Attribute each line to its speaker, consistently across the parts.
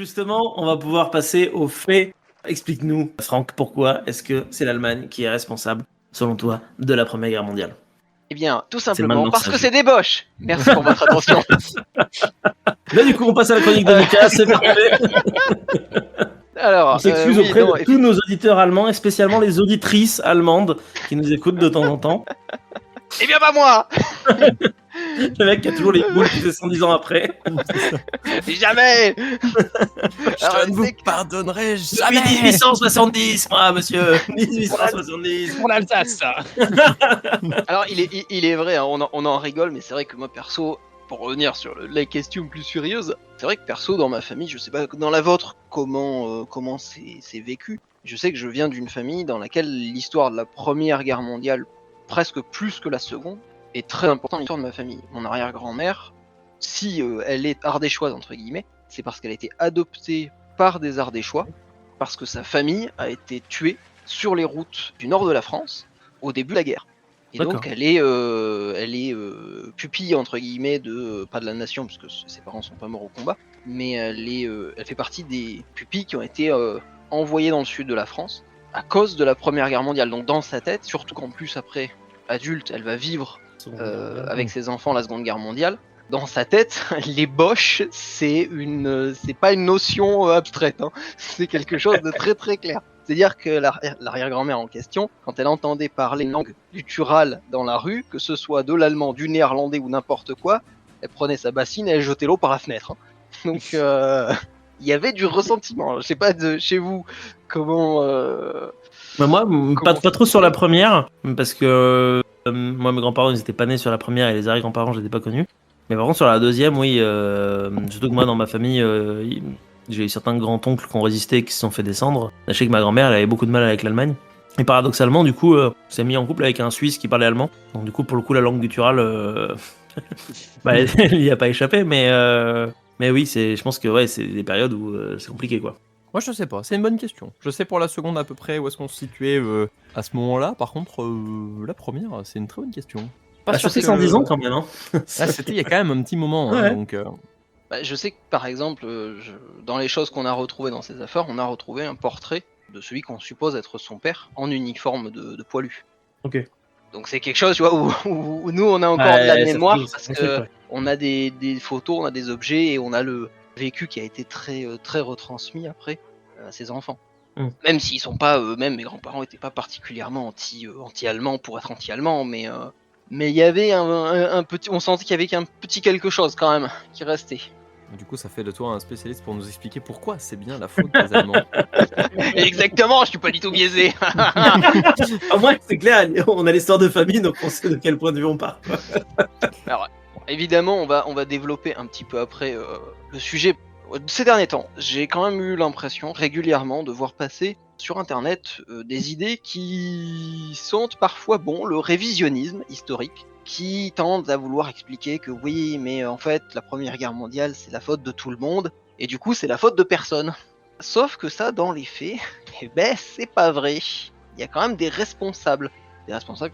Speaker 1: justement, on va pouvoir passer aux faits. Explique-nous, Franck, pourquoi est-ce que c'est l'Allemagne qui est responsable, selon toi, de la Première Guerre mondiale?
Speaker 2: Eh bien, tout
Speaker 1: C'est
Speaker 2: simplement
Speaker 1: maintenant que
Speaker 2: parce
Speaker 1: ça
Speaker 2: que
Speaker 1: joue.
Speaker 2: c'est des Boches. Merci pour votre attention.
Speaker 1: Là, du coup, on passe à la chronique de Lucas, c'est parfait. On
Speaker 2: Alors,
Speaker 1: s'excuse
Speaker 2: oui,
Speaker 1: auprès
Speaker 2: non,
Speaker 1: de tous nos auditeurs allemands, et spécialement les auditrices allemandes qui nous écoutent de temps en temps.
Speaker 2: eh bien pas moi.
Speaker 1: Le mec qui a toujours les boules poussées 110 ans après.
Speaker 2: Jamais. Alors,
Speaker 3: Je ne vous
Speaker 2: c'est que-
Speaker 3: pardonnerai
Speaker 1: Depuis
Speaker 3: jamais
Speaker 1: 1870, moi, monsieur. 1870.
Speaker 3: pour l'Alsace.
Speaker 2: Alors, il est vrai, hein, on en rigole, mais c'est vrai que moi, perso, pour revenir sur la question plus sérieuse, c'est vrai que perso, dans ma famille, je sais pas, dans la vôtre, comment c'est vécu. Je sais que je viens d'une famille dans laquelle l'histoire de la Première Guerre mondiale, presque plus que la Seconde, est très importante dans l'histoire de ma famille. Mon arrière-grand-mère, si elle est ardéchoise, entre guillemets, c'est parce qu'elle a été adoptée par des Ardéchois, parce que sa famille a été tuée sur les routes du nord de la France au début de la guerre. Et
Speaker 1: D'accord.
Speaker 2: donc elle est pupille entre guillemets de pas de la nation parce que ses parents sont pas morts au combat, mais elle fait partie des pupilles qui ont été envoyées dans le sud de la France à cause de la Première Guerre mondiale. Donc dans sa tête, surtout qu'en plus après adulte, elle va vivre avec ses enfants la Seconde Guerre mondiale. Dans sa tête, les Boches, c'est pas une notion abstraite, hein. C'est quelque chose de très très clair. C'est-à-dire que l'arrière-grand-mère en question, quand elle entendait parler une langue gutturale dans la rue, que ce soit de l'allemand, du néerlandais ou n'importe quoi, elle prenait sa bassine et elle jetait l'eau par la fenêtre, hein. Donc il y avait du ressentiment. Je sais pas de chez vous comment.
Speaker 1: Bah, moi, pas
Speaker 2: Comment
Speaker 1: trop sur la
Speaker 2: c'était.
Speaker 1: première, parce que moi, mes grands-parents, ils n'étaient pas nés sur la première et les arrière-grands-parents, je les ai pas connus. Mais par contre, sur la deuxième, oui, surtout que moi, dans ma famille, j'ai eu certains grands-oncles qui ont résisté et qui se sont fait descendre. Je sais que ma grand-mère, elle avait beaucoup de mal avec l'Allemagne. Et paradoxalement, du coup, s'est mis en couple avec un Suisse qui parlait allemand. Donc, du coup, pour le coup, la langue gutturale, bah, elle n'y a pas échappé. Mais oui, je pense que ouais, c'est des périodes où c'est compliqué, quoi.
Speaker 3: Moi, je sais pas, c'est une bonne question. Je sais pour la seconde à peu près où est-ce qu'on se situait à ce moment-là. Par contre, la première, c'est une très bonne question. Pas
Speaker 1: Bah,
Speaker 3: sûr
Speaker 1: sur ces
Speaker 3: que-
Speaker 1: 110 ans, quand même. Hein.
Speaker 3: Ah, c'était il y a quand même un petit moment, hein,
Speaker 1: Ouais.
Speaker 3: donc.
Speaker 2: Bah, je sais que par exemple, dans les choses qu'on a retrouvées dans ces affaires, on a retrouvé un portrait de celui qu'on suppose être son père en uniforme de poilu.
Speaker 1: Ok.
Speaker 2: Donc c'est quelque chose, tu vois, où nous on a encore de la
Speaker 1: Ouais,
Speaker 2: mémoire
Speaker 1: ça
Speaker 2: parce
Speaker 1: fait un truc,
Speaker 2: que
Speaker 1: ouais.
Speaker 2: on a des photos, on a des objets et on a le vécu qui a été très retransmis après à ses enfants.
Speaker 1: Mm.
Speaker 2: Même s'ils sont pas eux-mêmes, mes grands-parents n'étaient pas particulièrement anti-allemands pour être anti-allemands, mais il y avait un petit, on sentait qu'il y avait un petit quelque chose quand même qui restait.
Speaker 3: Du coup, ça fait de toi un spécialiste pour nous expliquer pourquoi c'est bien la faute des Allemands.
Speaker 2: Exactement, je suis pas du tout biaisé.
Speaker 1: Au moins, c'est clair, on a l'histoire de famille, donc on sait de quel point de vue on part. Quoi.
Speaker 2: Alors, évidemment, on va développer un petit peu après le sujet. Ces derniers temps, j'ai quand même eu l'impression régulièrement de voir passer sur Internet des idées qui sentent parfois bon le révisionnisme historique, qui tendent à vouloir expliquer que oui, mais en fait, la Première Guerre mondiale, c'est la faute de tout le monde, et du coup, c'est la faute de personne. Sauf que ça, dans les faits, eh ben, c'est pas vrai. Il y a quand même des responsables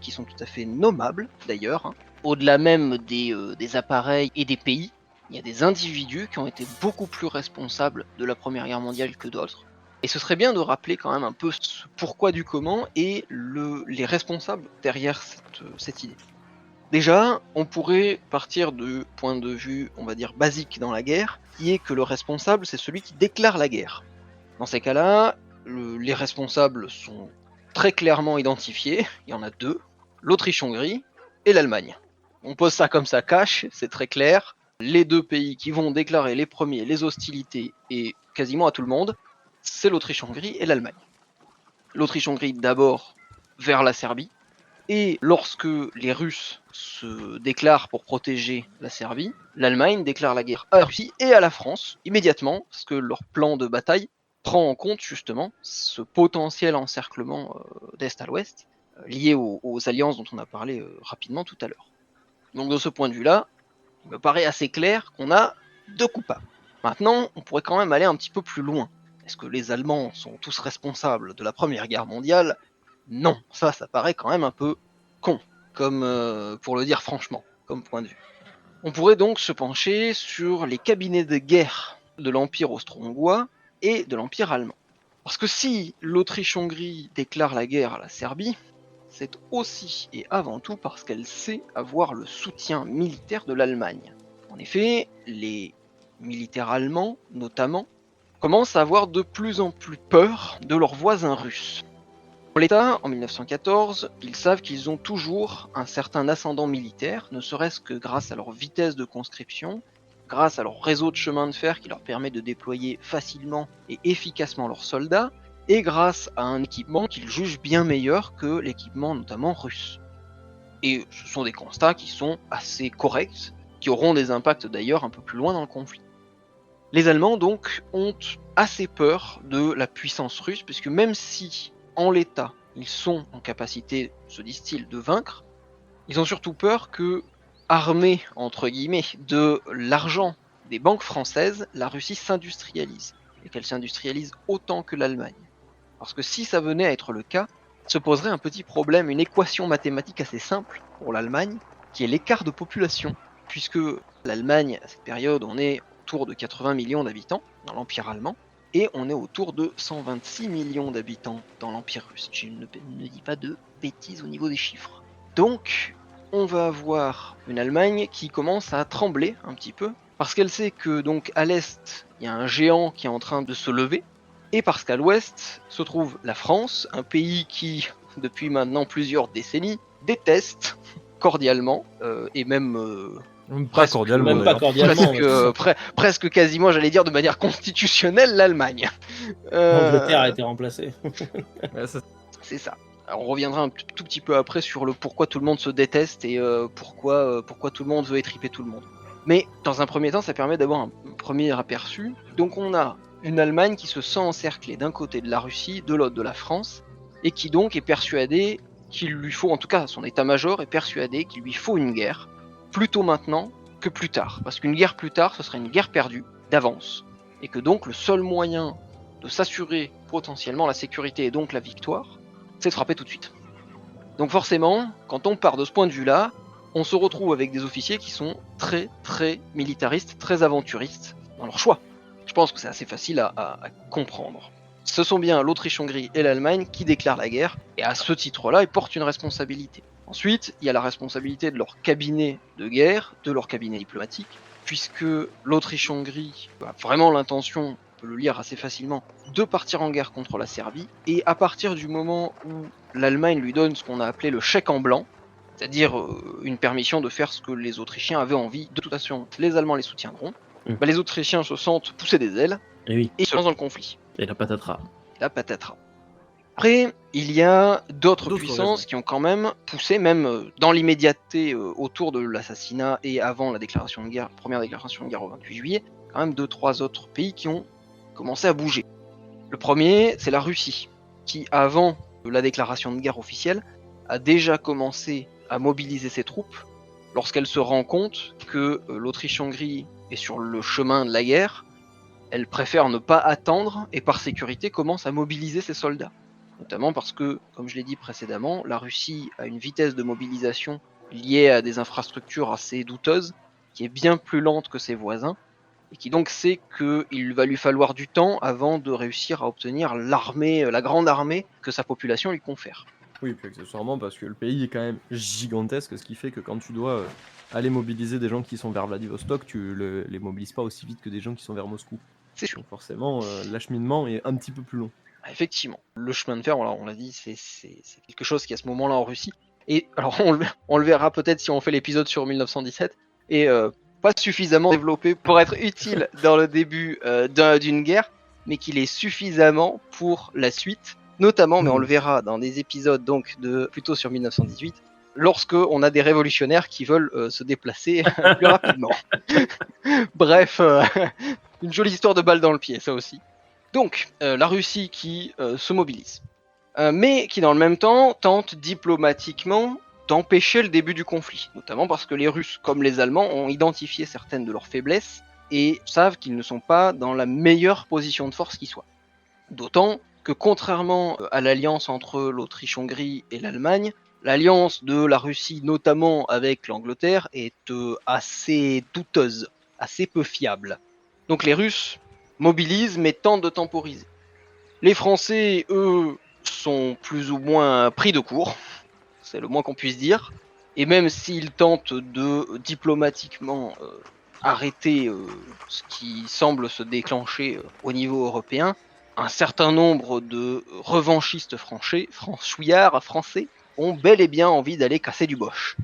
Speaker 2: qui sont tout à fait nommables, d'ailleurs, hein. Au-delà même des appareils et des pays, il y a des individus qui ont été beaucoup plus responsables de la Première Guerre mondiale que d'autres. Et ce serait bien de rappeler quand même un peu ce pourquoi du comment et les responsables derrière cette idée. Déjà, on pourrait partir de point de vue, on va dire, basique dans la guerre, qui est que le responsable, c'est celui qui déclare la guerre. Dans ces cas-là, les responsables sont très clairement identifiés, il y en a deux, l'Autriche-Hongrie et l'Allemagne. On pose ça comme ça cash, c'est très clair. Les deux pays qui vont déclarer les premiers les hostilités et quasiment à tout le monde, c'est l'Autriche-Hongrie et l'Allemagne. L'Autriche-Hongrie d'abord vers la Serbie, et lorsque les Russes se déclarent pour protéger la Serbie, l'Allemagne déclare la guerre à la Russie et à la France immédiatement, parce que leur plan de bataille prend en compte justement ce potentiel encerclement d'Est à l'Ouest, lié aux alliances dont on a parlé rapidement tout à l'heure. Donc de ce point de vue-là, il me paraît assez clair qu'on a deux coupables. Maintenant, on pourrait quand même aller un petit peu plus loin. Est-ce que les Allemands sont tous responsables de la Première Guerre mondiale ? Non, ça paraît quand même un peu con, comme pour le dire franchement, comme point de vue. On pourrait donc se pencher sur les cabinets de guerre de l'Empire austro-hongrois et de l'Empire allemand. Parce que si l'Autriche-Hongrie déclare la guerre à la Serbie, c'est aussi et avant tout parce qu'elle sait avoir le soutien militaire de l'Allemagne. En effet, les militaires allemands, notamment, commencent à avoir de plus en plus peur de leurs voisins russes. Pour l'État, en 1914, ils savent qu'ils ont toujours un certain ascendant militaire, ne serait-ce que grâce à leur vitesse de conscription, grâce à leur réseau de chemin de fer qui leur permet de déployer facilement et efficacement leurs soldats, et grâce à un équipement qu'ils jugent bien meilleur que l'équipement notamment russe. Et ce sont des constats qui sont assez corrects, qui auront des impacts d'ailleurs un peu plus loin dans le conflit. Les Allemands donc ont assez peur de la puissance russe, puisque même si en l'état ils sont en capacité, se disent-ils, de vaincre, ils ont surtout peur que, armée entre guillemets de l'argent des banques françaises, la Russie s'industrialise, et qu'elle s'industrialise autant que l'Allemagne. Parce que si ça venait à être le cas, se poserait un petit problème, une équation mathématique assez simple pour l'Allemagne, qui est l'écart de population, puisque l'Allemagne, à cette période, on est autour de 80 millions d'habitants dans l'Empire allemand, et on est autour de 126 millions d'habitants dans l'Empire russe. Je ne dis pas de bêtises au niveau des chiffres. Donc, on va avoir une Allemagne qui commence à trembler un petit peu, parce qu'elle sait que donc à l'est, il y a un géant qui est en train de se lever, et parce qu'à l'ouest se trouve la France, un pays qui, depuis maintenant plusieurs décennies, déteste cordialement, et même
Speaker 3: Pas cordialement,
Speaker 1: Même pas
Speaker 3: d'ailleurs.
Speaker 1: cordialement.
Speaker 2: presque quasiment, j'allais dire de manière constitutionnelle, l'Allemagne.
Speaker 1: L'Angleterre a été remplacée.
Speaker 3: Ouais, ça-
Speaker 2: C'est ça. Alors, on reviendra un tout petit peu après sur le pourquoi tout le monde se déteste et pourquoi tout le monde veut étriper tout le monde. Mais dans un premier temps, ça permet d'avoir un premier aperçu. Donc on a une Allemagne qui se sent encerclée d'un côté de la Russie, de l'autre de la France, et qui donc est persuadée qu'il lui faut, en tout cas son état-major est persuadé qu'il lui faut une guerre, plutôt maintenant que plus tard. Parce qu'une guerre plus tard, ce serait une guerre perdue, d'avance. Et que donc le seul moyen de s'assurer potentiellement la sécurité et donc la victoire, c'est de frapper tout de suite. Donc forcément, quand on part de ce point de vue-là, on se retrouve avec des officiers qui sont très très militaristes, très aventuristes dans leur choix. Je pense que c'est assez facile à comprendre. Ce sont bien l'Autriche-Hongrie et l'Allemagne qui déclarent la guerre, et à ce titre-là, ils portent une responsabilité. Ensuite, il y a la responsabilité de leur cabinet de guerre, de leur cabinet diplomatique, puisque l'Autriche-Hongrie a vraiment l'intention, on peut le lire assez facilement, de partir en guerre contre la Serbie, et à partir du moment où l'Allemagne lui donne ce qu'on a appelé le chèque en blanc, c'est-à-dire une permission de faire ce que les Autrichiens avaient envie, de toute façon les Allemands les soutiendront, les Autrichiens se sentent pousser des ailes,
Speaker 1: Et oui,
Speaker 2: et se lancent dans le conflit.
Speaker 1: et la patatras.
Speaker 2: La patatras. Après, il y a d'autres
Speaker 3: D'autres
Speaker 2: puissances
Speaker 3: raisons.
Speaker 2: qui ont quand même poussé, même dans l'immédiateté autour de l'assassinat et avant la déclaration de guerre, première déclaration de guerre au 28 juillet, quand même 2-3 autres pays qui ont commencé à bouger. Le premier, c'est la Russie, qui avant la déclaration de guerre officielle, a déjà commencé à mobiliser ses troupes lorsqu'elle se rend compte que l'Autriche-Hongrie est sur le chemin de la guerre. Elle préfère ne pas attendre et par sécurité commence à mobiliser ses soldats. Notamment parce que, comme je l'ai dit précédemment, la Russie a une vitesse de mobilisation liée à des infrastructures assez douteuses, qui est bien plus lente que ses voisins, et qui donc sait qu'il va lui falloir du temps avant de réussir à obtenir l'armée, la grande armée que sa population lui confère.
Speaker 3: Oui, puis accessoirement parce que le pays est quand même gigantesque, ce qui fait que quand tu dois aller mobiliser des gens qui sont vers Vladivostok, tu les mobilises pas aussi vite que des gens qui sont vers Moscou.
Speaker 2: C'est sûr.
Speaker 3: Donc forcément, l'acheminement est un petit peu plus long.
Speaker 2: Effectivement, le chemin de fer, on l'a dit, c'est quelque chose qui à ce moment-là en Russie. Et alors on le verra peut-être si on fait l'épisode sur 1917, et pas suffisamment développé pour être utile dans le début d'une guerre, mais qu'il est suffisamment pour la suite, notamment, mais on le verra dans des épisodes donc plutôt sur 1918, lorsque on a des révolutionnaires qui veulent se déplacer plus rapidement. Bref, une jolie histoire de balle dans le pied, ça aussi. Donc, la Russie qui se mobilise, mais qui dans le même temps tente diplomatiquement d'empêcher le début du conflit, notamment parce que les Russes, comme les Allemands, ont identifié certaines de leurs faiblesses et savent qu'ils ne sont pas dans la meilleure position de force qui soit. D'autant que contrairement à l'alliance entre l'Autriche-Hongrie et l'Allemagne, l'alliance de la Russie, notamment avec l'Angleterre, est assez douteuse, assez peu fiable. Donc les Russes mobilisent mais tentent de temporiser. Les Français, eux, sont plus ou moins pris de court, c'est le moins qu'on puisse dire, et même s'ils tentent de diplomatiquement arrêter ce qui semble se déclencher au niveau européen, un certain nombre de revanchistes franchouillards français ont bel et bien envie d'aller casser du boche.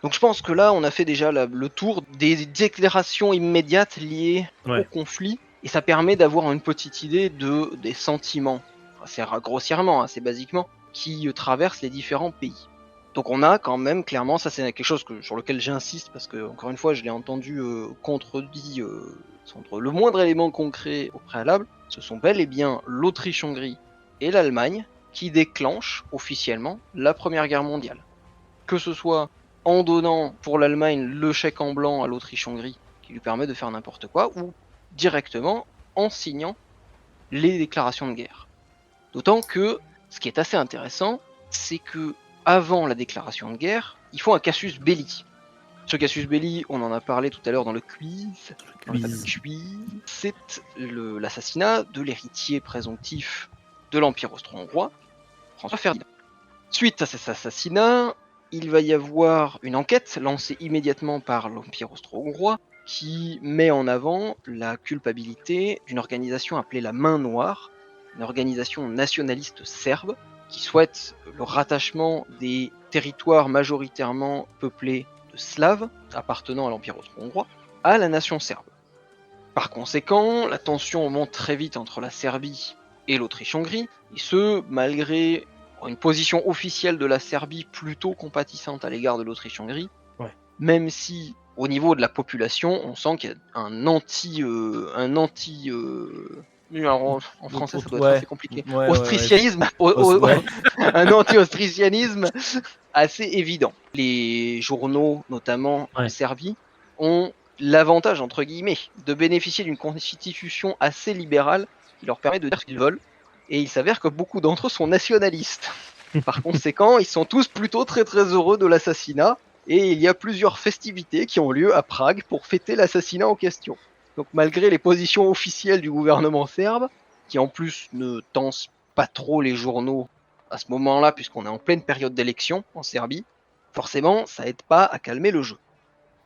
Speaker 2: Donc je pense que là, on a fait déjà le tour des déclarations immédiates liées au conflit, et ça permet d'avoir une petite idée des sentiments, assez grossièrement, assez basiquement, qui traversent les différents pays. Donc on a quand même clairement, ça c'est quelque chose sur lequel j'insiste, parce que encore une fois je l'ai entendu contredit sans le moindre élément concret au préalable, ce sont bel et bien l'Autriche-Hongrie et l'Allemagne qui déclenchent officiellement la Première Guerre mondiale. Que ce soit en donnant pour l'Allemagne le chèque en blanc à l'Autriche-Hongrie qui lui permet de faire n'importe quoi, ou directement en signant les déclarations de guerre. D'autant que ce qui est assez intéressant, c'est que avant la déclaration de guerre, ils font un casus belli. Ce casus belli, on en a parlé tout à l'heure dans le quiz. C'est l'assassinat de l'héritier présomptif de l'Empire austro-hongrois, François Ferdinand. Suite à cet assassinat, il va y avoir une enquête lancée immédiatement par l'Empire austro-hongrois qui met en avant la culpabilité d'une organisation appelée la Main Noire, une organisation nationaliste serbe qui souhaite le rattachement des territoires majoritairement peuplés de Slaves appartenant à l'Empire austro-hongrois à la nation serbe. Par conséquent, la tension monte très vite entre la Serbie et l'Autriche-Hongrie, et ce, malgré une position officielle de la Serbie plutôt compatissante à l'égard de l'Autriche-Hongrie, même si au niveau de la population, on sent qu'il y a un en français, ça doit être assez compliqué. Austricianisme, un anti-austricianisme assez évident. Les journaux, notamment en Serbie, ont l'avantage, entre guillemets, de bénéficier d'une constitution assez libérale qui leur permet de dire ce qu'ils veulent. Et il s'avère que beaucoup d'entre eux sont nationalistes. Par conséquent, ils sont tous plutôt très très heureux de l'assassinat. Et il y a plusieurs festivités qui ont lieu à Prague pour fêter l'assassinat en question. Donc malgré les positions officielles du gouvernement serbe, qui en plus ne tensent pas trop les journaux à ce moment-là, puisqu'on est en pleine période d'élection en Serbie, forcément ça aide pas à calmer le jeu.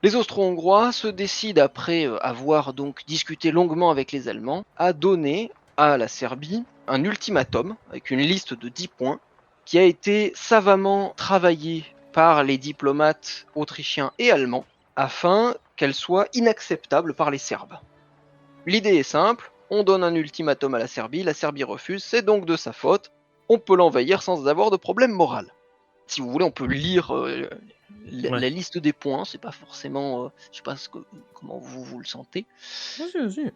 Speaker 2: Les Austro-Hongrois se décident, après avoir donc discuté longuement avec les Allemands, à donner à la Serbie un ultimatum avec une liste de 10 points qui a été savamment travaillée par les diplomates autrichiens et allemands afin qu'elle soit inacceptable par les Serbes. L'idée est simple, on donne un ultimatum à la Serbie refuse, c'est donc de sa faute, on peut l'envahir sans avoir de problème moral. Si vous voulez, on peut lire la liste des points, c'est pas forcément, je sais pas comment vous le sentez.
Speaker 3: Vas-y.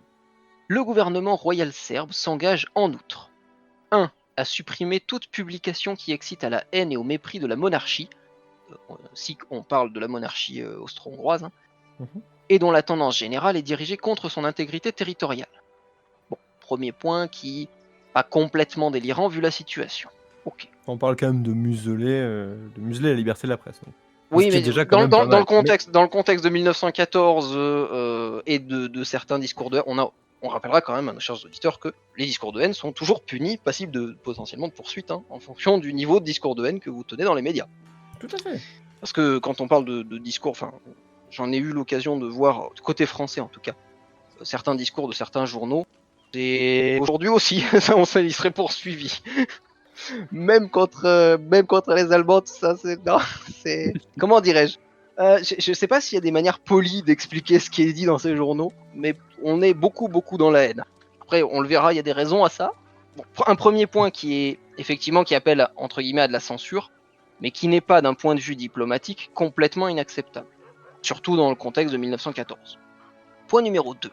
Speaker 2: Le gouvernement royal serbe s'engage en outre 1. À supprimer toute publication qui excite à la haine et au mépris de la monarchie, si on parle de la monarchie austro-hongroise, et dont la tendance générale est dirigée contre son intégrité territoriale. Bon, premier point qui pas complètement délirant vu la situation. Ok.
Speaker 3: On parle quand même de museler la liberté de la presse. Donc.
Speaker 2: Oui, mais
Speaker 3: déjà
Speaker 2: dans le contexte de 1914 et de certains discours de haine, on rappellera quand même à nos chers auditeurs que les discours de haine sont toujours punis, passibles de potentiellement de poursuite, en fonction du niveau de discours de haine que vous tenez dans les médias.
Speaker 3: Tout à fait.
Speaker 2: Parce que quand on parle de discours, j'en ai eu l'occasion de voir, côté français en tout cas, certains discours de certains journaux, et aujourd'hui aussi, il serait poursuivi. Même contre les Allemands, tout ça, c'est... Comment dirais-je ? Je sais pas s'il y a des manières polies d'expliquer ce qui est dit dans ces journaux, mais on est beaucoup dans la haine. Après, on le verra, il y a des raisons à ça. Bon, un premier point qui appelle, entre guillemets, à de la censure, mais qui n'est pas, d'un point de vue diplomatique, complètement inacceptable. Surtout dans le contexte de 1914. Point numéro 2.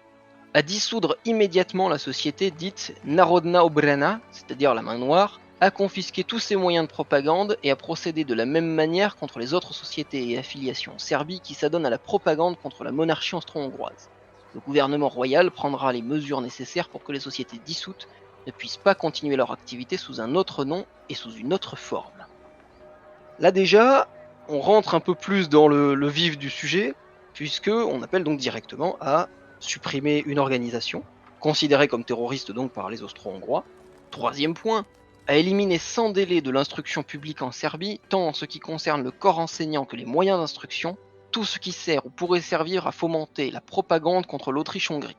Speaker 2: À dissoudre immédiatement la société dite Narodna Obrana, c'est-à-dire la main noire, à confisquer tous ses moyens de propagande et à procéder de la même manière contre les autres sociétés et affiliations en Serbie qui s'adonnent à la propagande contre la monarchie austro-hongroise. Le gouvernement royal prendra les mesures nécessaires pour que les sociétés dissoutes ne puissent pas continuer leur activité sous un autre nom et sous une autre forme. Là déjà, on rentre un peu plus dans le vif du sujet, puisque on appelle donc directement à supprimer une organisation, considérés comme terroristes donc par les Austro-Hongrois. Troisième point, à éliminer sans délai de l'instruction publique en Serbie, tant en ce qui concerne le corps enseignant que les moyens d'instruction, tout ce qui sert ou pourrait servir à fomenter la propagande contre l'Autriche-Hongrie.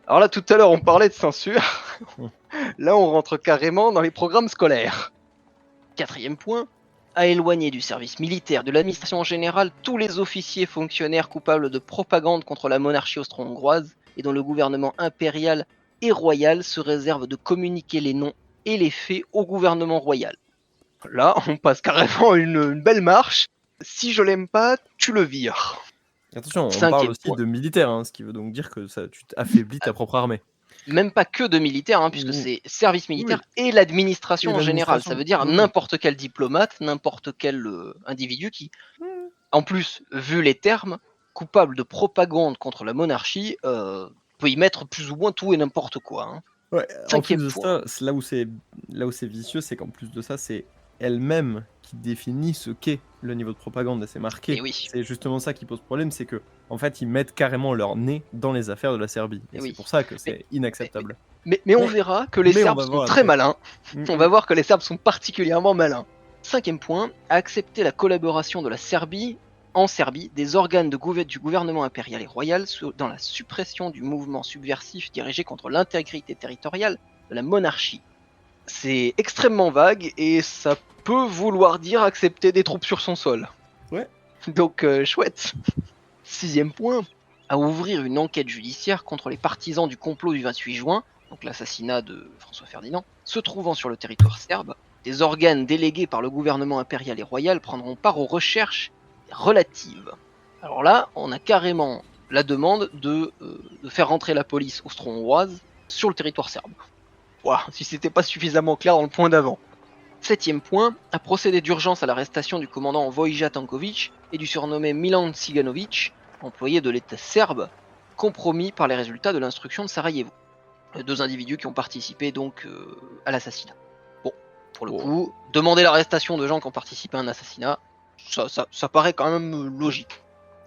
Speaker 2: Alors là, tout à l'heure, on parlait de censure. Là, on rentre carrément dans les programmes scolaires. Quatrième point, à éloigner du service militaire, de l'administration en général, tous les officiers fonctionnaires coupables de propagande contre la monarchie austro-hongroise et dont le gouvernement impérial et royal se réserve de communiquer les noms et les faits au gouvernement royal. Là, on passe carrément une belle marche. Si je l'aime pas, tu le vires.
Speaker 3: Attention, on
Speaker 2: Cinquième
Speaker 3: parle aussi
Speaker 2: point.
Speaker 3: de militaires, hein, ce qui veut donc dire que ça, tu affaiblis ta propre armée.
Speaker 2: Même pas que de militaires, hein, puisque c'est service militaire et l'administration en général. Ça veut dire n'importe quel diplomate, n'importe quel individu qui, en plus, vu les termes, coupable de propagande contre la monarchie, peut y mettre plus ou moins tout et n'importe quoi. Hein.
Speaker 3: Ouais, en plus
Speaker 2: Cinquième
Speaker 3: de
Speaker 2: point.
Speaker 3: ça, là où c'est vicieux, c'est qu'en plus de ça, c'est elle-même qui définit ce qu'est le niveau de propagande, et c'est marqué.
Speaker 2: Et oui.
Speaker 3: C'est justement ça qui pose problème, c'est que en fait, ils mettent carrément leur nez dans les affaires de la Serbie. Et
Speaker 2: Oui.
Speaker 3: c'est pour ça que c'est inacceptable.
Speaker 2: Mais on verra que les Serbes sont très malins. On va voir que les Serbes sont particulièrement malins. Cinquième point, accepter la collaboration de la Serbie, en Serbie, des organes du gouvernement impérial et royal dans la suppression du mouvement subversif dirigé contre l'intégrité territoriale de la monarchie. C'est extrêmement vague et ça peut vouloir dire accepter des troupes sur son sol.
Speaker 3: Ouais.
Speaker 2: Donc chouette. Sixième point, à ouvrir une enquête judiciaire contre les partisans du complot du 28 juin, donc l'assassinat de François Ferdinand, se trouvant sur le territoire serbe. Des organes délégués par le gouvernement impérial et royal prendront part aux recherches relatives. Alors là, on a carrément la demande de faire rentrer la police austro-hongroise sur le territoire serbe. Voilà, si c'était pas suffisamment clair dans le point d'avant. Septième point, à procéder d'urgence à l'arrestation du commandant Vojja Tanković et du surnommé Milan Ciganović, employé de l'État serbe, compromis par les résultats de l'instruction de Sarajevo. Deux individus qui ont participé donc à l'assassinat. Bon, pour le coup, demander l'arrestation de gens qui ont participé à un assassinat, ça paraît quand même logique.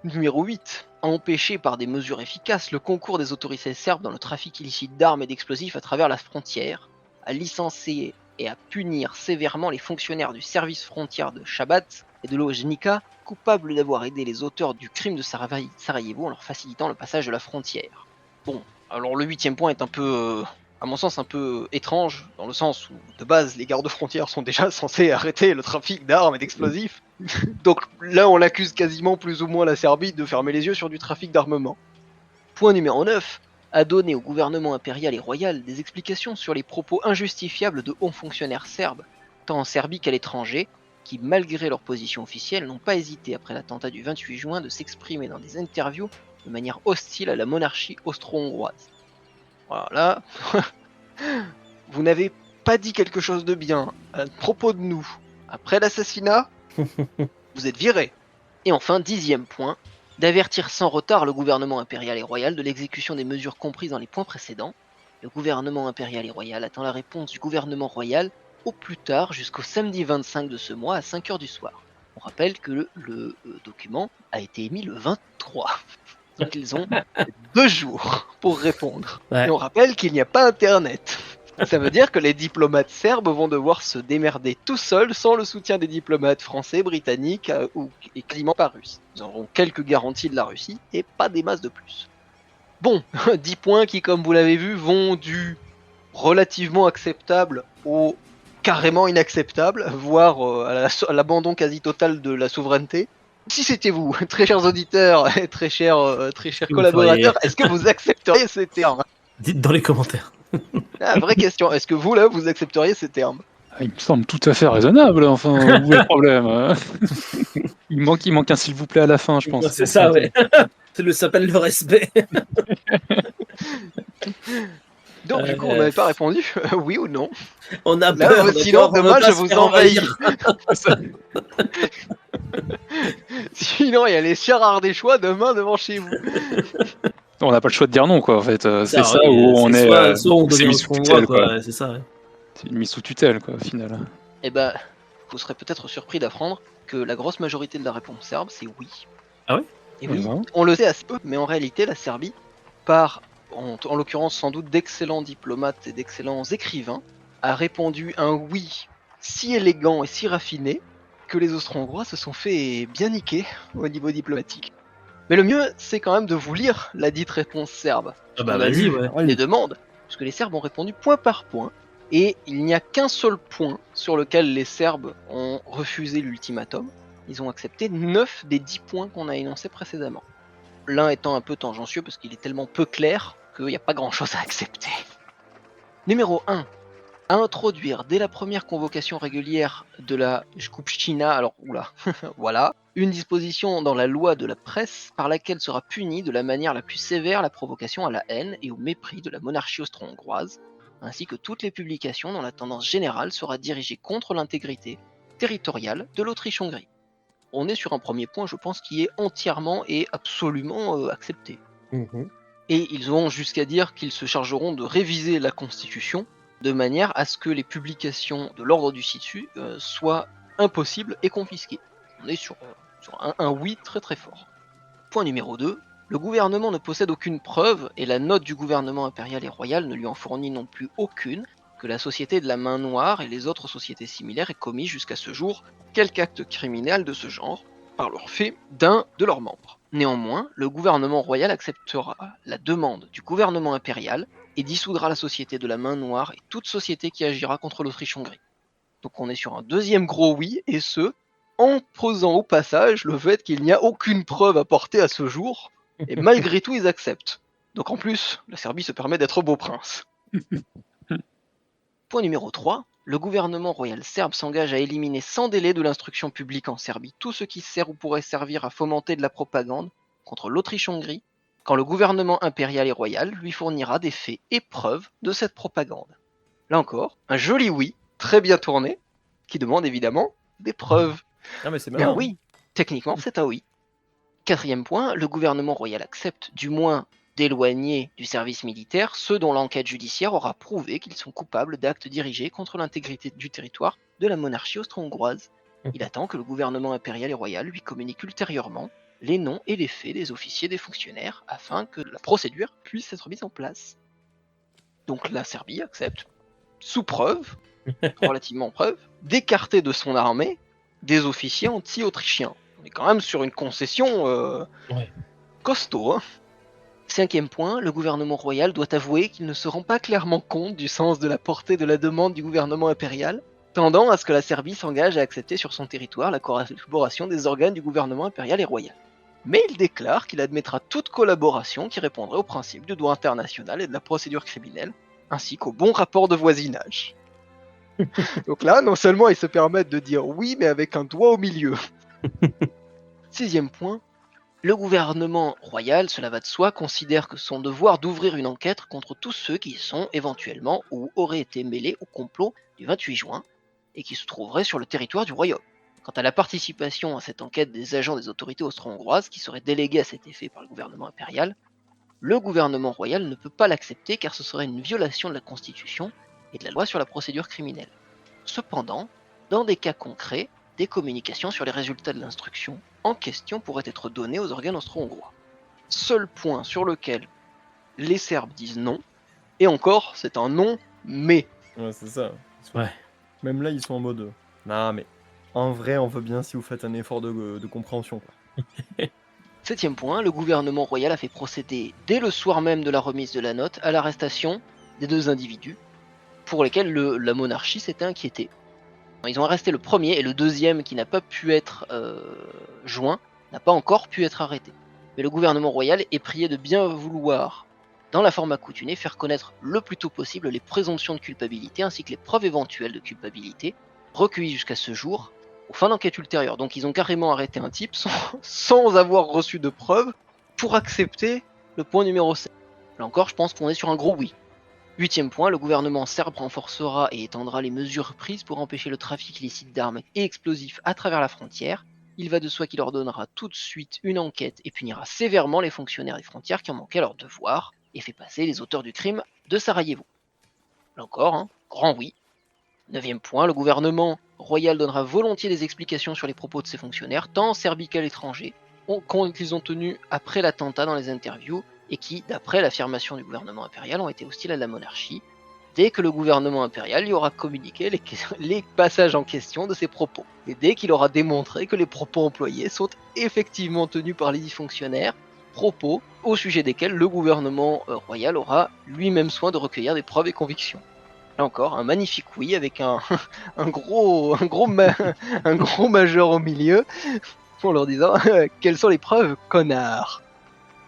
Speaker 2: Numéro 8. Empêcher par des mesures efficaces le concours des autorités serbes dans le trafic illicite d'armes et d'explosifs à travers la frontière, à licencier et à punir sévèrement les fonctionnaires du service frontière de Shabat et de l'Ojnica, coupables d'avoir aidé les auteurs du crime de Sarajevo en leur facilitant le passage de la frontière. Bon, alors le 8e point est un peu, à mon sens, un peu étrange, dans le sens où, de base, les gardes-frontières sont déjà censés arrêter le trafic d'armes et d'explosifs. Donc là, on accuse quasiment plus ou moins la Serbie de fermer les yeux sur du trafic d'armement. Point numéro 9. A donné au gouvernement impérial et royal des explications sur les propos injustifiables de hauts fonctionnaires serbes, tant en Serbie qu'à l'étranger, qui, malgré leur position officielle, n'ont pas hésité après l'attentat du 28 juin de s'exprimer dans des interviews de manière hostile à la monarchie austro-hongroise. Voilà, vous n'avez pas dit quelque chose de bien à propos de nous. Après l'assassinat, vous êtes virés. Et enfin, 10e point, d'avertir sans retard le gouvernement impérial et royal de l'exécution des mesures comprises dans les points précédents. Le gouvernement impérial et royal attend la réponse du gouvernement royal au plus tard jusqu'au samedi 25 de ce mois à 5h du soir. On rappelle que le document a été émis le 23. Donc ils ont 2 jours pour répondre. Ouais. Et on rappelle qu'il n'y a pas internet. Ça veut dire que les diplomates serbes vont devoir se démerder tout seuls sans le soutien des diplomates français, britanniques et quasiment pas russes. Ils auront quelques garanties de la Russie et pas des masses de plus. Bon, 10 points qui, comme vous l'avez vu, vont du relativement acceptable au carrément inacceptable, voire à l'abandon quasi total de la souveraineté. Si c'était vous, très chers auditeurs et très chers collaborateurs, est-ce que vous accepteriez ces termes ?
Speaker 1: Dites dans les commentaires.
Speaker 2: Vraie question, est-ce que vous, là, vous accepteriez ces termes ?
Speaker 4: Il me semble tout à fait raisonnable, enfin, où est le problème ? Il manque un s'il vous plaît à la fin, je pense.
Speaker 1: C'est ça, ouais. Ça s'appelle le respect.
Speaker 2: Donc, du coup, on n'avait pas répondu, oui ou non.
Speaker 1: On a
Speaker 2: là,
Speaker 1: peur.
Speaker 2: Sinon, demain, je vous envahis. Sinon, il y a les chiens ardéchois demain devant chez vous.
Speaker 4: On n'a pas le choix de dire non, quoi, en fait. C'est ça où on est.
Speaker 1: Soit on devient sous tutelle, quoi. C'est ça, ouais.
Speaker 4: C'est une mise sous tutelle, quoi, au final.
Speaker 2: Eh ben, vous serez peut-être surpris d'apprendre que la grosse majorité de la réponse serbe, c'est oui.
Speaker 1: Ah ouais ?
Speaker 2: Et oui, on le sait assez peu, mais en réalité, la Serbie, par en l'occurrence sans doute d'excellents diplomates et d'excellents écrivains, a répondu un oui si élégant et si raffiné que les Austro-Hongrois se sont fait bien niquer au niveau diplomatique. Mais le mieux, c'est quand même de vous lire la dite réponse serbe.
Speaker 1: Ah bah
Speaker 2: On a
Speaker 1: vas-y,
Speaker 2: lu
Speaker 1: ouais.
Speaker 2: les demandes, puisque les Serbes ont répondu point par point, et il n'y a qu'un seul point sur lequel les Serbes ont refusé l'ultimatum. Ils ont accepté 9 des 10 points qu'on a énoncés précédemment. L'un étant un peu tangentieux parce qu'il est tellement peu clair qu'il n'y a pas grand chose à accepter. Numéro 1. À introduire dès la première convocation régulière de la Skupština, alors oula, voilà, une disposition dans la loi de la presse par laquelle sera punie de la manière la plus sévère la provocation à la haine et au mépris de la monarchie austro-hongroise, ainsi que toutes les publications dont la tendance générale sera dirigée contre l'intégrité territoriale de l'Autriche-Hongrie. On est sur un premier point, je pense, qui est entièrement et absolument accepté. Et ils vont jusqu'à dire qu'ils se chargeront de réviser la Constitution de manière à ce que les publications de l'ordre du statut soient impossibles et confisquées. On est sur un oui très très fort. Point numéro 2. Le gouvernement ne possède aucune preuve, et la note du gouvernement impérial et royal ne lui en fournit non plus aucune, que la société de la main noire et les autres sociétés similaires aient commis jusqu'à ce jour quelque acte criminel de ce genre, par leur fait d'un de leurs membres. Néanmoins, le gouvernement royal acceptera la demande du gouvernement impérial et dissoudra la société de la main noire et toute société qui agira contre l'Autriche-Hongrie. Donc on est sur un deuxième gros oui, et ce, en posant au passage le fait qu'il n'y a aucune preuve apportée à ce jour, et malgré tout ils acceptent. Donc en plus, la Serbie se permet d'être beau prince. Point numéro 3. Le gouvernement royal serbe s'engage à éliminer sans délai de l'instruction publique en Serbie tout ce qui sert ou pourrait servir à fomenter de la propagande contre l'Autriche-Hongrie, quand le gouvernement impérial et royal lui fournira des faits et preuves de cette propagande. Là encore, un joli oui, très bien tourné, qui demande évidemment des preuves.
Speaker 3: Ah, mais c'est
Speaker 2: Mais un
Speaker 3: malin.
Speaker 2: oui, techniquement c'est un oui. Quatrième point, le gouvernement royal accepte, du moins d'éloigner du service militaire ceux dont l'enquête judiciaire aura prouvé qu'ils sont coupables d'actes dirigés contre l'intégrité du territoire de la monarchie austro-hongroise. Il attend que le gouvernement impérial et royal lui communique ultérieurement les noms et les faits des officiers et des fonctionnaires afin que la procédure puisse être mise en place. Donc la Serbie accepte, sous preuve, relativement preuve, d'écarter de son armée des officiers anti-autrichiens. On est quand même sur une concession
Speaker 1: Ouais.
Speaker 2: costaud. Hein. Cinquième point, le gouvernement royal doit avouer qu'il ne se rend pas clairement compte du sens de la portée de la demande du gouvernement impérial, tendant à ce que la Serbie s'engage à accepter sur son territoire la collaboration des organes du gouvernement impérial et royal. Mais il déclare qu'il admettra toute collaboration qui répondrait aux principes du droit international et de la procédure criminelle, ainsi qu'au bon rapport de voisinage. Donc là, non seulement ils se permettent de dire oui, mais avec un doigt au milieu. Sixième point, le gouvernement royal, cela va de soi, considère que son devoir d'ouvrir une enquête contre tous ceux qui sont éventuellement ou auraient été mêlés au complot du 28 juin et qui se trouveraient sur le territoire du royaume. Quant à la participation à cette enquête des agents des autorités austro-hongroises qui seraient délégués à cet effet par le gouvernement impérial, le gouvernement royal ne peut pas l'accepter car ce serait une violation de la Constitution et de la loi sur la procédure criminelle. Cependant, dans des cas concrets, des communications sur les résultats de l'instruction en question pourraient être données aux organes austro-hongrois. Seul point sur lequel les Serbes disent non, et encore, c'est un non, mais.
Speaker 3: Ouais, c'est ça.
Speaker 1: Ouais.
Speaker 3: Même là, ils sont en mode. Non, mais en vrai, on veut bien si vous faites un effort de compréhension. Quoi.
Speaker 2: Septième point, le gouvernement royal a fait procéder, dès le soir même de la remise de la note, à l'arrestation des deux individus, pour lesquels la monarchie s'était inquiétée. Ils ont arrêté le premier, et le deuxième, qui n'a pas pu être joint, n'a pas encore pu être arrêté. Mais le gouvernement royal est prié de bien vouloir, dans la forme accoutumée, faire connaître le plus tôt possible les présomptions de culpabilité ainsi que les preuves éventuelles de culpabilité recueillies jusqu'à ce jour aux fins d'enquête ultérieure. Donc ils ont carrément arrêté un type sans avoir reçu de preuves pour accepter le point numéro 7. Là encore, je pense qu'on est sur un gros oui. Huitième point, le gouvernement serbe renforcera et étendra les mesures prises pour empêcher le trafic illicite d'armes et explosifs à travers la frontière. Il va de soi qu'il ordonnera tout de suite une enquête et punira sévèrement les fonctionnaires des frontières qui ont manqué à leur devoir et fait passer les auteurs du crime de Sarajevo. Là encore, grand oui. Neuvième point, le gouvernement royal donnera volontiers des explications sur les propos de ses fonctionnaires, tant en Serbie qu'à l'étranger, qu'ils ont tenus après l'attentat dans les interviews et qui, d'après l'affirmation du gouvernement impérial, ont été hostiles à la monarchie, dès que le gouvernement impérial lui aura communiqué les passages en question de ses propos, et dès qu'il aura démontré que les propos employés sont effectivement tenus par les dix fonctionnaires, propos au sujet desquels le gouvernement royal aura lui-même soin de recueillir des preuves et convictions. Là encore, un magnifique oui avec un gros majeur au milieu, en leur disant quelles sont les preuves, connard.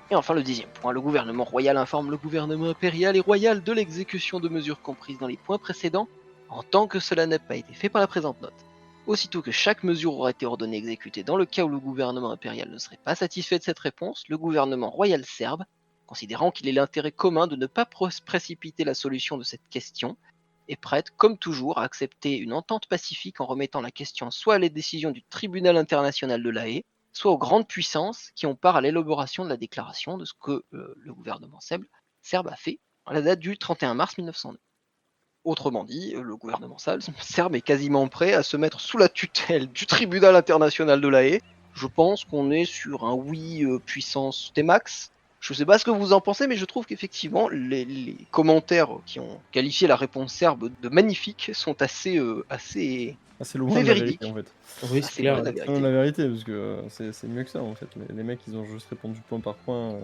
Speaker 2: Et enfin le 10e point, le gouvernement royal informe le gouvernement impérial et royal de l'exécution de mesures comprises dans les points précédents, en tant que cela n'a pas été fait par la présente note. Aussitôt que chaque mesure aura été ordonnée exécutée dans le cas où le gouvernement impérial ne serait pas satisfait de cette réponse, le gouvernement royal serbe, considérant qu'il est l'intérêt commun de ne pas précipiter la solution de cette question, est prête, comme toujours, à accepter une entente pacifique en remettant la question soit à les décisions du tribunal international de La Haye, soit aux grandes puissances qui ont part à l'élaboration de la déclaration de ce que le gouvernement serbe a fait à la date du 31 mars 1909. Autrement dit, le gouvernement serbe est quasiment prêt à se mettre sous la tutelle du tribunal international de La Haye. Je pense qu'on est sur un oui puissance T-max. Je sais pas ce que vous en pensez, mais je trouve qu'effectivement, les commentaires qui ont qualifié la réponse serbe de magnifique sont assez
Speaker 3: C'est loin de la
Speaker 2: véridique.
Speaker 3: vérité en fait.
Speaker 1: Oui,
Speaker 2: c'est clair. La
Speaker 3: C'est loin de la vérité parce que c'est mieux que ça en fait. Les mecs ils ont juste répondu point par point.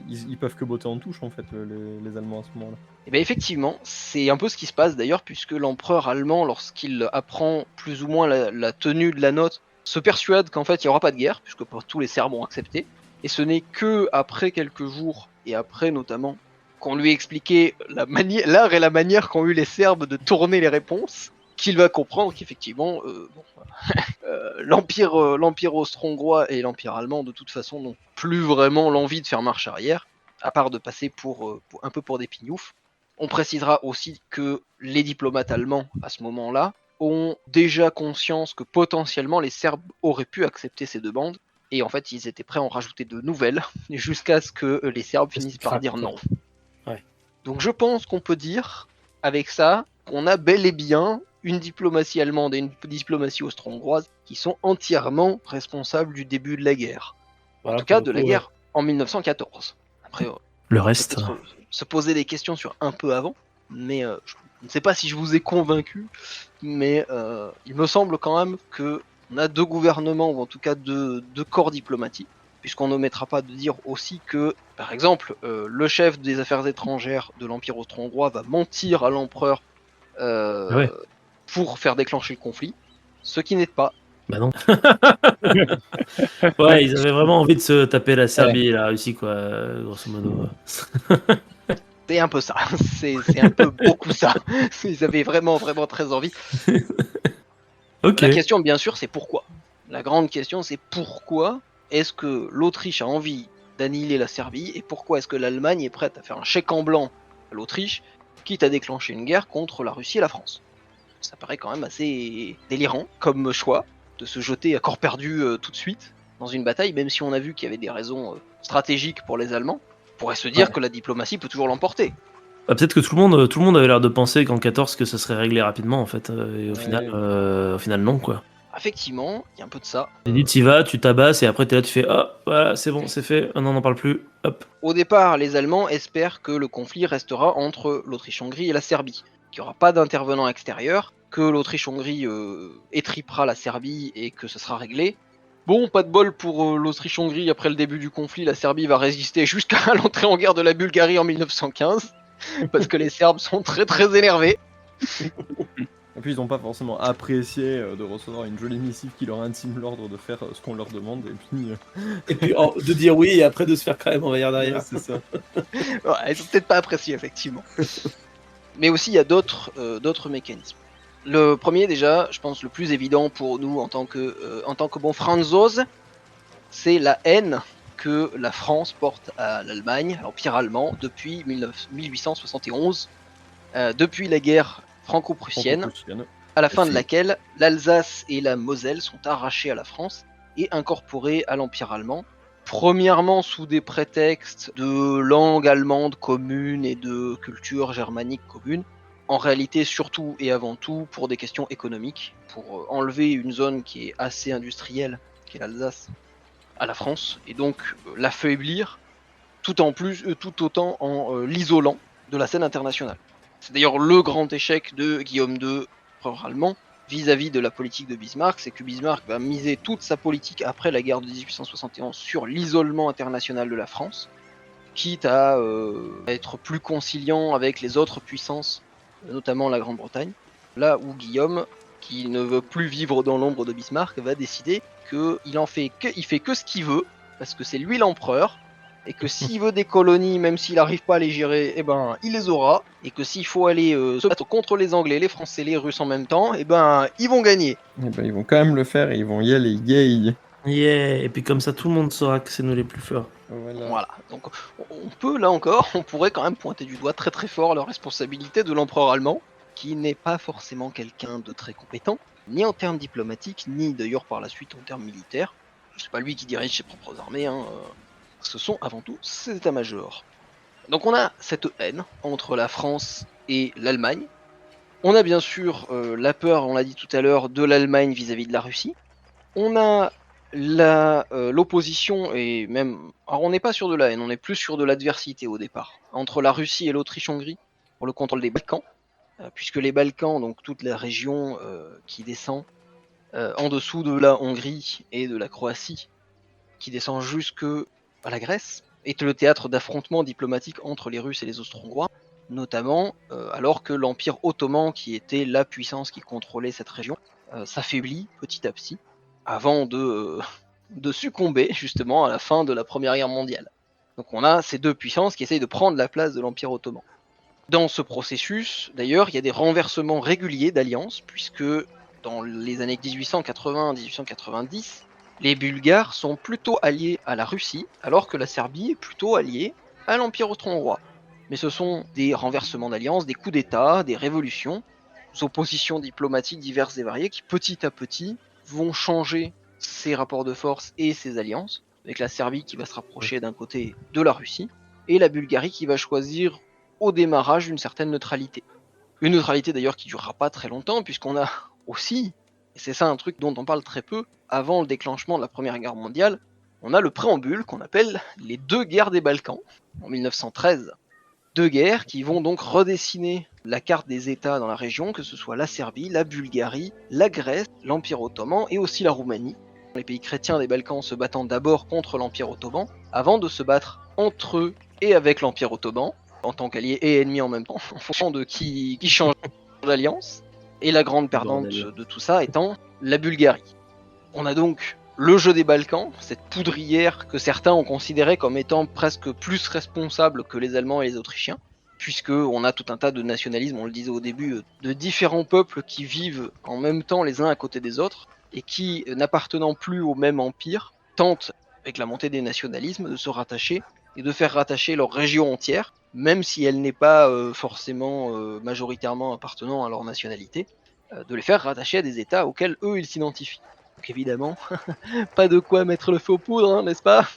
Speaker 3: Ils peuvent que botter en touche en fait les Allemands à ce moment-là.
Speaker 2: Et bien effectivement, c'est un peu ce qui se passe d'ailleurs, puisque l'empereur allemand, lorsqu'il apprend plus ou moins la tenue de la note, se persuade qu'en fait il n'y aura pas de guerre, puisque tous les Serbes ont accepté. Et ce n'est que après quelques jours, et après notamment, qu'on lui expliquait l'art et la manière qu'ont eu les Serbes de tourner les réponses, qu'il va comprendre qu'effectivement, l'empire austro-hongrois et l'empire allemand, de toute façon, n'ont plus vraiment l'envie de faire marche arrière, à part de passer un peu pour des pignoufs. On précisera aussi que les diplomates allemands, à ce moment-là, ont déjà conscience que potentiellement les Serbes auraient pu accepter ces demandes, et en fait ils étaient prêts à en rajouter de nouvelles, jusqu'à ce que les Serbes finissent par dire non.
Speaker 1: Ouais.
Speaker 2: Donc je pense qu'on peut dire, avec ça, qu'on a bel et bien une diplomatie allemande et une diplomatie austro-hongroise qui sont entièrement responsables du début de la guerre.
Speaker 1: Voilà,
Speaker 2: en tout cas,
Speaker 1: pour
Speaker 2: de
Speaker 1: le
Speaker 2: la
Speaker 1: coup,
Speaker 2: guerre en 1914. Après,
Speaker 1: Le reste.
Speaker 2: peut-être se poser des questions sur un peu avant, mais je ne sais pas si je vous ai convaincu, mais il me semble quand même que on a deux gouvernements, ou en tout cas deux corps diplomatiques, puisqu'on n'omettra pas de dire aussi que, par exemple, le chef des affaires étrangères de l'Empire austro-hongrois va mentir à l'empereur
Speaker 1: Ouais.
Speaker 2: pour faire déclencher le conflit, ce qui n'est pas.
Speaker 1: Bah non. Ouais, ils avaient vraiment envie de se taper la Serbie et la Russie, quoi, grosso modo.
Speaker 2: C'est un peu ça, c'est un peu beaucoup ça. Ils avaient vraiment très envie.
Speaker 1: Ok.
Speaker 2: La question, bien sûr, c'est pourquoi. La grande question, c'est pourquoi est-ce que l'Autriche a envie d'annihiler la Serbie et pourquoi est-ce que l'Allemagne est prête à faire un chèque en blanc à l'Autriche, quitte à déclencher une guerre contre la Russie et la France. Ça paraît quand même assez délirant comme choix de se jeter à corps perdu tout de suite dans une bataille, même si on a vu qu'il y avait des raisons stratégiques pour les Allemands. On pourrait se dire que la diplomatie peut toujours l'emporter.
Speaker 1: Bah, peut-être que tout le monde avait l'air de penser qu'en 14 que ça serait réglé rapidement en fait, et au final non quoi.
Speaker 2: Effectivement, il y a un peu de ça.
Speaker 1: Tu dis tu y vas, tu tabasses et après t'es là tu fais ah voilà c'est bon c'est fait, non on n'en parle plus, hop.
Speaker 2: Au départ, les Allemands espèrent que le conflit restera entre l'Autriche-Hongrie et la Serbie, qu'il n'y aura pas d'intervenant extérieur, que l'Autriche-Hongrie étripera la Serbie et que ce sera réglé. Bon, pas de bol pour l'Autriche-Hongrie, après le début du conflit, la Serbie va résister jusqu'à l'entrée en guerre de la Bulgarie en 1915, parce que les Serbes sont très énervés.
Speaker 3: Et puis ils n'ont pas forcément apprécié de recevoir une jolie missive qui leur intime l'ordre de faire ce qu'on leur demande
Speaker 1: Et puis de dire oui et après de se faire quand même envahir derrière.
Speaker 3: c'est ça.
Speaker 2: Ouais, ils ont peut-être pas apprécié, effectivement. Mais aussi, il y a d'autres mécanismes. Le premier, déjà, je pense le plus évident pour nous en tant que bon Franzose, c'est la haine que la France porte à l'Allemagne, à l'Empire allemand, depuis 1871, depuis la guerre franco-prussienne, à la fin de laquelle l'Alsace et la Moselle sont arrachées à la France et incorporées à l'Empire allemand. Premièrement sous des prétextes de langue allemande commune et de culture germanique commune. En réalité, surtout et avant tout, pour des questions économiques, pour enlever une zone qui est assez industrielle, qui est l'Alsace, à la France et donc l'affaiblir tout autant en l'isolant de la scène internationale. C'est d'ailleurs le grand échec de Guillaume II, empereur allemand, vis-à-vis de la politique de Bismarck, c'est que Bismarck va miser toute sa politique après la guerre de 1871 sur l'isolement international de la France, quitte à être plus conciliant avec les autres puissances, notamment la Grande-Bretagne, là où Guillaume, qui ne veut plus vivre dans l'ombre de Bismarck, va décider qu'il fait que ce qu'il veut, parce que c'est lui l'empereur, et que s'il veut des colonies, même s'il n'arrive pas à les gérer, eh ben, il les aura, et que s'il faut aller se battre contre les Anglais, les Français, les Russes en même temps, eh ben, ils vont gagner.
Speaker 5: Eh ben, ils vont quand même le faire et ils vont y aller, yay.
Speaker 1: Yeah. Et puis comme ça, tout le monde saura que c'est nous les plus forts.
Speaker 2: Voilà, donc on peut, là encore, on pourrait quand même pointer du doigt très très fort la responsabilité de l'empereur allemand, qui n'est pas forcément quelqu'un de très compétent, ni en termes diplomatiques, ni d'ailleurs par la suite en termes militaires. C'est pas lui qui dirige ses propres armées, ce sont avant tout ses états-majors. Donc on a cette haine entre la France et l'Allemagne. On a bien sûr la peur, on l'a dit tout à l'heure, de l'Allemagne vis-à-vis de la Russie. On a l'opposition et même... Alors on n'est pas sur de la haine, on est plus sur de l'adversité au départ, entre la Russie et l'Autriche-Hongrie pour le contrôle des Balkans, puisque les Balkans, donc toute la région qui descend en dessous de la Hongrie et de la Croatie, qui descend jusque à la Grèce, est le théâtre d'affrontements diplomatiques entre les Russes et les Austro-Hongrois, notamment alors que l'Empire ottoman, qui était la puissance qui contrôlait cette région, s'affaiblit petit à petit, avant de succomber justement à la fin de la Première Guerre mondiale. Donc on a ces deux puissances qui essayent de prendre la place de l'Empire ottoman. Dans ce processus, d'ailleurs, il y a des renversements réguliers d'alliances, puisque dans les années 1880-1890, les Bulgares sont plutôt alliés à la Russie, alors que la Serbie est plutôt alliée à l'Empire austro-hongrois. Mais ce sont des renversements d'alliances, des coups d'État, des révolutions, des oppositions diplomatiques diverses et variées qui petit à petit vont changer ces rapports de force et ces alliances, avec la Serbie qui va se rapprocher d'un côté de la Russie, et la Bulgarie qui va choisir au démarrage une certaine neutralité. Une neutralité d'ailleurs qui durera pas très longtemps, puisqu'on a aussi, et c'est ça un truc dont on parle très peu, avant le déclenchement de la Première Guerre mondiale, on a le préambule qu'on appelle les deux guerres des Balkans, en 1913. Deux guerres qui vont donc redessiner la carte des États dans la région, que ce soit la Serbie, la Bulgarie, la Grèce, l'Empire ottoman et aussi la Roumanie. Les pays chrétiens des Balkans se battant d'abord contre l'Empire ottoman, avant de se battre entre eux et avec l'Empire ottoman, en tant qu'alliés et ennemis en même temps, en fonction de qui change d'alliance. Et la grande perdante de tout ça étant la Bulgarie. On a donc le jeu des Balkans, cette poudrière que certains ont considéré comme étant presque plus responsable que les Allemands et les Autrichiens, puisque on a tout un tas de nationalismes, on le disait au début, de différents peuples qui vivent en même temps les uns à côté des autres, et qui, n'appartenant plus au même empire, tentent, avec la montée des nationalismes, de se rattacher, et de faire rattacher leur région entière, même si elle n'est pas forcément majoritairement appartenant à leur nationalité, de les faire rattacher à des États auxquels eux ils s'identifient. Donc évidemment, pas de quoi mettre le feu aux poudres, hein, n'est-ce pas?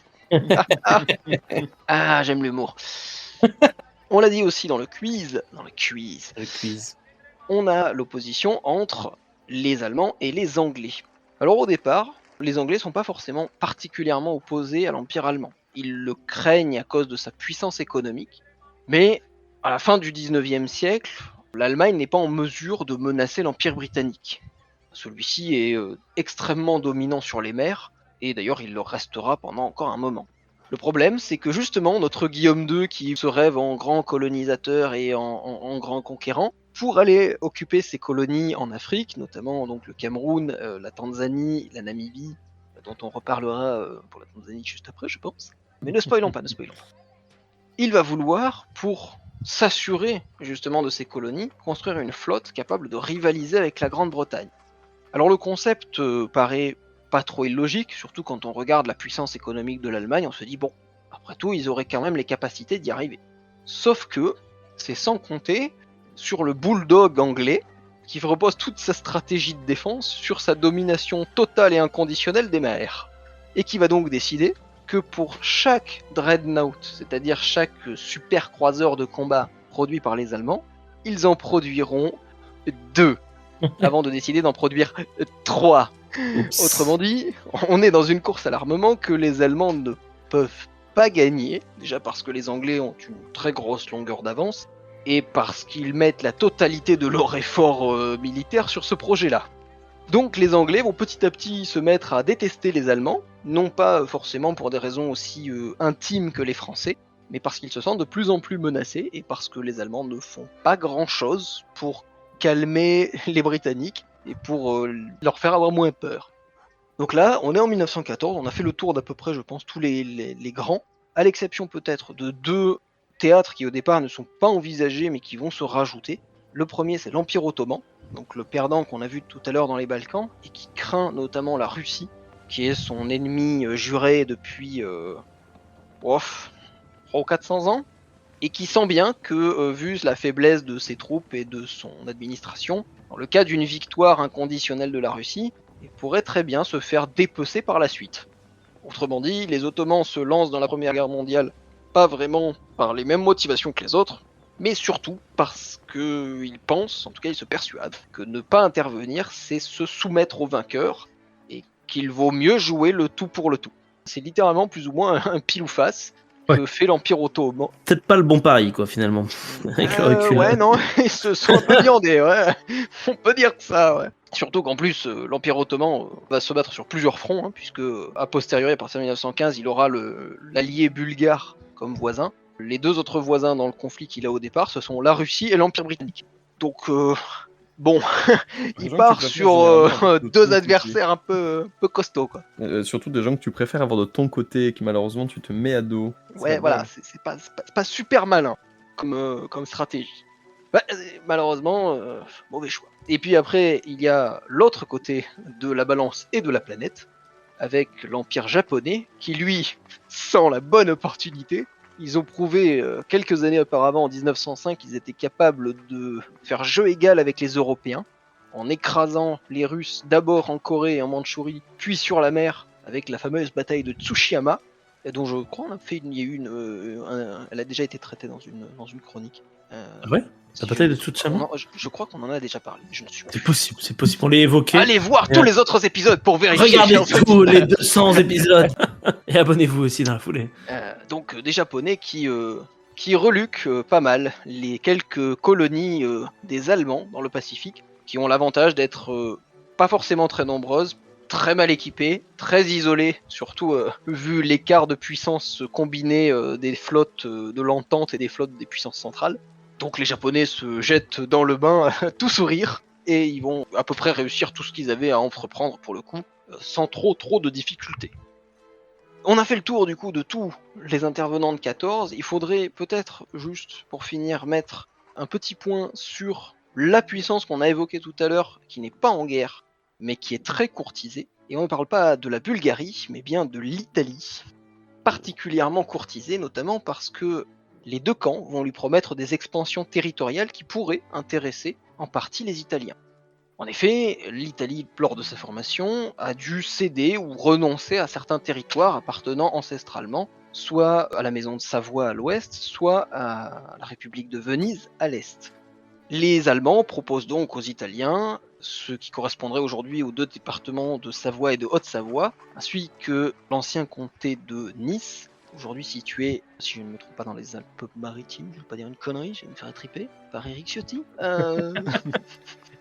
Speaker 2: Ah, j'aime l'humour. On l'a dit aussi dans le quiz. On a l'opposition entre les Allemands et les Anglais. Alors au départ, les Anglais sont pas forcément particulièrement opposés à l'Empire allemand. Ils le craignent à cause de sa puissance économique, mais à la fin du 19e siècle, l'Allemagne n'est pas en mesure de menacer l'Empire britannique. Celui-ci est extrêmement dominant sur les mers, et d'ailleurs il le restera pendant encore un moment. Le problème, c'est que justement notre Guillaume II, qui se rêve en grand colonisateur et en grand conquérant, pour aller occuper ses colonies en Afrique, notamment donc le Cameroun, la Tanzanie, la Namibie, dont on reparlera pour la Tanzanie juste après, je pense. Mais ne spoilons pas. Il va vouloir, pour s'assurer justement de ses colonies, construire une flotte capable de rivaliser avec la Grande-Bretagne. Alors le concept paraît pas trop illogique, surtout quand on regarde la puissance économique de l'Allemagne, on se dit bon, après tout, ils auraient quand même les capacités d'y arriver. Sauf que, c'est sans compter sur le bulldog anglais, qui repose toute sa stratégie de défense sur sa domination totale et inconditionnelle des mers. Et qui va donc décider que pour chaque dreadnought, c'est-à-dire chaque super croiseur de combat produit par les Allemands, ils en produiront 2, avant de décider d'en produire 3.
Speaker 1: Oups.
Speaker 2: Autrement dit, on est dans une course à l'armement que les Allemands ne peuvent pas gagner, déjà parce que les Anglais ont une très grosse longueur d'avance, et parce qu'ils mettent la totalité de leur effort militaire sur ce projet-là. Donc les Anglais vont petit à petit se mettre à détester les Allemands, non pas forcément pour des raisons aussi intimes que les Français, mais parce qu'ils se sentent de plus en plus menacés, et parce que les Allemands ne font pas grand-chose pour calmer les Britanniques, et pour leur faire avoir moins peur. Donc là, on est en 1914, on a fait le tour d'à peu près, je pense, tous les grands, à l'exception peut-être de 2 théâtres qui au départ ne sont pas envisagés, mais qui vont se rajouter. Le premier, c'est l'Empire ottoman, donc le perdant qu'on a vu tout à l'heure dans les Balkans, et qui craint notamment la Russie, qui est son ennemi juré depuis 300 ou 400 ans, et qui sent bien que, vu la faiblesse de ses troupes et de son administration, dans le cas d'une victoire inconditionnelle de la Russie, il pourrait très bien se faire dépecer par la suite. Autrement dit, les Ottomans se lancent dans la Première Guerre mondiale pas vraiment par les mêmes motivations que les autres, mais surtout parce qu'ils pensent, en tout cas ils se persuadent, que ne pas intervenir, c'est se soumettre au vainqueur, et qu'il vaut mieux jouer le tout pour le tout. C'est littéralement plus ou moins un pile ou face que fait l'Empire ottoman.
Speaker 1: Peut-être pas le bon pari, quoi, finalement. Avec le recul.
Speaker 2: Ouais, non, ils se sont un peu viandés, ouais. On peut dire ça, ouais. Surtout qu'en plus, l'Empire ottoman va se battre sur plusieurs fronts, hein, puisque a posteriori, à partir de 1915, il aura l'allié bulgare comme voisin. Les 2 autres voisins dans le conflit qu'il a au départ, ce sont la Russie et l'Empire britannique. Donc, bon, il part sur 2 adversaires un peu costauds, quoi.
Speaker 5: Surtout des gens que tu préfères avoir de ton côté et que malheureusement tu te mets à dos.
Speaker 2: Ouais, voilà, c'est pas super malin comme stratégie. Bah, malheureusement, mauvais choix. Et puis après, il y a l'autre côté de la balance et de la planète, avec l'Empire japonais, qui lui sent la bonne opportunité. Ils ont prouvé quelques années auparavant, en 1905, qu'ils étaient capables de faire jeu égal avec les Européens, en écrasant les Russes d'abord en Corée et en Mandchourie, puis sur la mer, avec la fameuse bataille de Tsushima, dont je crois elle a déjà été traitée dans une chronique.
Speaker 1: Ah ouais, la bataille de Tsushima.
Speaker 2: Je crois qu'on en a déjà parlé. Je ne suis pas
Speaker 1: C'est possible, on l'a évoqué.
Speaker 2: Allez voir tous les autres épisodes pour vérifier.
Speaker 1: Regardez tous les 200 épisodes et abonnez-vous aussi dans la foulée.
Speaker 2: Donc des Japonais qui reluquent pas mal les quelques colonies des Allemands dans le Pacifique, qui ont l'avantage d'être pas forcément très nombreuses, très mal équipées, très isolées, surtout vu l'écart de puissance combiné des flottes de l'Entente et des flottes des puissances centrales. Donc les Japonais se jettent dans le bain tout sourire, et ils vont à peu près réussir tout ce qu'ils avaient à entreprendre pour le coup, sans trop de difficultés. On a fait le tour du coup de tous les intervenants de 14, il faudrait peut-être juste pour finir mettre un petit point sur la puissance qu'on a évoquée tout à l'heure, qui n'est pas en guerre, mais qui est très courtisée, et on ne parle pas de la Bulgarie, mais bien de l'Italie, particulièrement courtisée, notamment parce que les 2 camps vont lui promettre des expansions territoriales qui pourraient intéresser en partie les Italiens. En effet, l'Italie, lors de sa formation, a dû céder ou renoncer à certains territoires appartenant ancestralement, soit à la maison de Savoie à l'ouest, soit à la République de Venise à l'est. Les Allemands proposent donc aux Italiens ce qui correspondrait aujourd'hui aux 2 départements de Savoie et de Haute-Savoie, ainsi que l'ancien comté de Nice, aujourd'hui situé, si je ne me trompe pas, dans les Alpes-Maritimes, je ne veux pas dire une connerie, je vais me faire attriper par Eric Ciotti.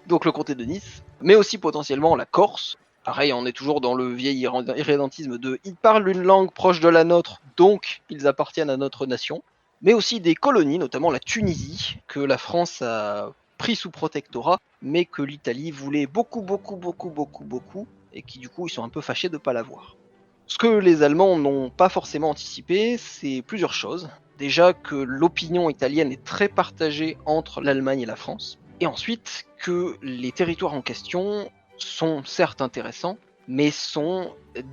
Speaker 2: Donc le comté de Nice, mais aussi potentiellement la Corse. Pareil, on est toujours dans le vieil irrédentisme de « ils parlent une langue proche de la nôtre, donc ils appartiennent à notre nation », mais aussi des colonies, notamment la Tunisie, que la France a pris sous protectorat, mais que l'Italie voulait beaucoup, et qui du coup ils sont un peu fâchés de ne pas l'avoir. Ce que les Allemands n'ont pas forcément anticipé, c'est plusieurs choses. Déjà que l'opinion italienne est très partagée entre l'Allemagne et la France, et ensuite que les territoires en question sont certes intéressants, mais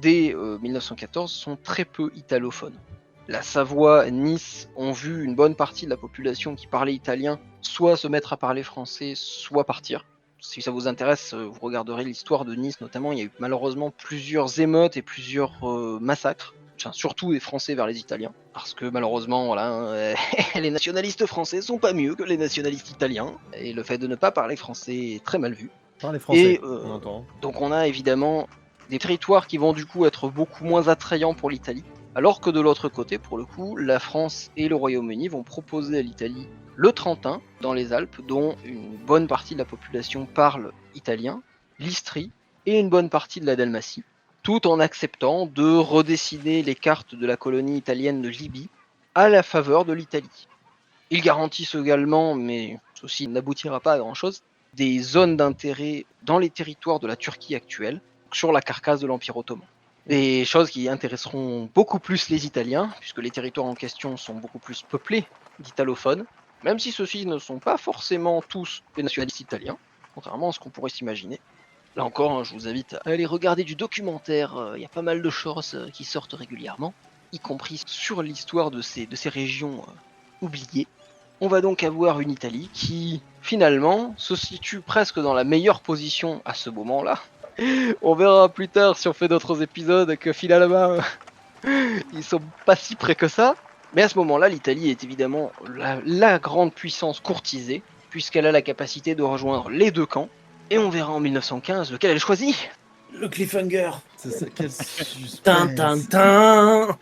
Speaker 2: dès 1914, sont très peu italophones. La Savoie, Nice ont vu une bonne partie de la population qui parlait italien soit se mettre à parler français, soit partir. Si ça vous intéresse, vous regarderez l'histoire de Nice notamment, il y a eu malheureusement plusieurs émeutes et plusieurs massacres, enfin, surtout des Français vers les Italiens, parce que malheureusement, voilà, les nationalistes français sont pas mieux que les nationalistes italiens, et le fait de ne pas parler français est très mal vu.
Speaker 3: Parlez français,
Speaker 2: Et,
Speaker 3: on entend.
Speaker 2: Donc on a évidemment des territoires qui vont du coup être beaucoup moins attrayants pour l'Italie, alors que de l'autre côté, pour le coup, la France et le Royaume-Uni vont proposer à l'Italie le Trentin, dans les Alpes, dont une bonne partie de la population parle italien, l'Istrie et une bonne partie de la Dalmatie, tout en acceptant de redessiner les cartes de la colonie italienne de Libye à la faveur de l'Italie. Ils garantissent également, mais ceci n'aboutira pas à grand-chose, des zones d'intérêt dans les territoires de la Turquie actuelle, sur la carcasse de l'Empire ottoman. Des choses qui intéresseront beaucoup plus les Italiens, puisque les territoires en question sont beaucoup plus peuplés d'Italophones, même si ceux-ci ne sont pas forcément tous des nationalistes italiens, contrairement à ce qu'on pourrait s'imaginer. Là encore, je vous invite à aller regarder du documentaire, il y a pas mal de choses qui sortent régulièrement, y compris sur l'histoire de ces régions oubliées. On va donc avoir une Italie qui, finalement, se situe presque dans la meilleure position à ce moment-là. On verra plus tard, si on fait d'autres épisodes, que finalement, ils sont pas si près que ça. Mais à ce moment-là, l'Italie est évidemment la grande puissance courtisée, puisqu'elle a la capacité de rejoindre les deux camps. Et on verra en 1915 lequel elle choisit.
Speaker 1: Le cliffhanger.
Speaker 3: C'est ça, quel suspense.
Speaker 1: Tintin.